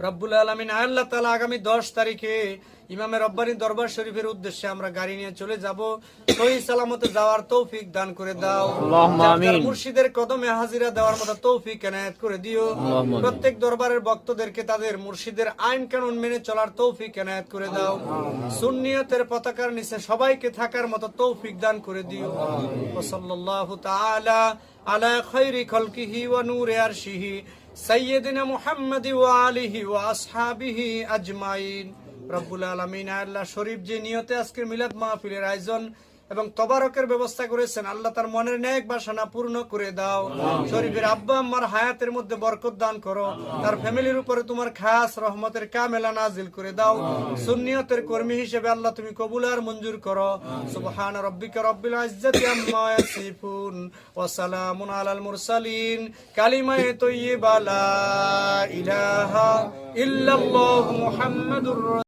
রব্বুল আলামিন আল্লাহ তাআলা আগামী 10 তারিখে ইমামে রব্বানী দরবার শরীফের উদ্দেশ্যে আমরা গাড়ি নিয়ে চলে যাব। সহি সালামতে যাওয়ার তৌফিক দান করে দাও। আল্লাহুম্মা আমিন। মুর্শিদের কদমে হাজিরা দেওয়ার মতো তৌফিক এনায়েত করে দিও। প্রত্যেক দরবারের ভক্তদেরকে তাদের মুর্শিদের আইন কানুন মেনে চলার তৌফিক এনায়েত করে দাও। সুন্নিয়তের পতাকার নিচে সবাইকে থাকার মতো তৌফিক দান করে দিও। ওয়া সাল্লাল্লাহু তাআলা আলা খায়রি খালকিহি ওয়া নূরি আরশিহি সাইয়্যিদিনা মুহাম্মাদি ওয়া আলিহি ওয়া আসহাবিহি আজমাইন। রব্বুল আলামিন আল্লাহ শরীফ যে নিয়তে আজকের মিলাদ মাহফিলের আয়োজন এবং তবারকের ব্যবস্থা করেছেন, আল্লাহ তার মনের নেক বাসনা পূর্ণ করে দাও। শরীফের আব্বা আম্মার হায়াতের মধ্যে বরকত দান করো। তার ফ্যামিলির উপরে তোমার খাস রহমতের কামেলা নাজিল করে দাও। সুন্নিয়তের কর্মী হিসেবে আল্লাহ তুমি কবুল আর মঞ্জুর করো। সুবহান রাব্বিকা রাব্বিল ইজ্জাতি আম্মা ইয়াসিফুন ওয়া সালামুন আলাল মুরসালিন। কালিমায়ে তাইয়্যিবা লা ইলাহা ইল্লাল্লাহু মুহাম্মাদুর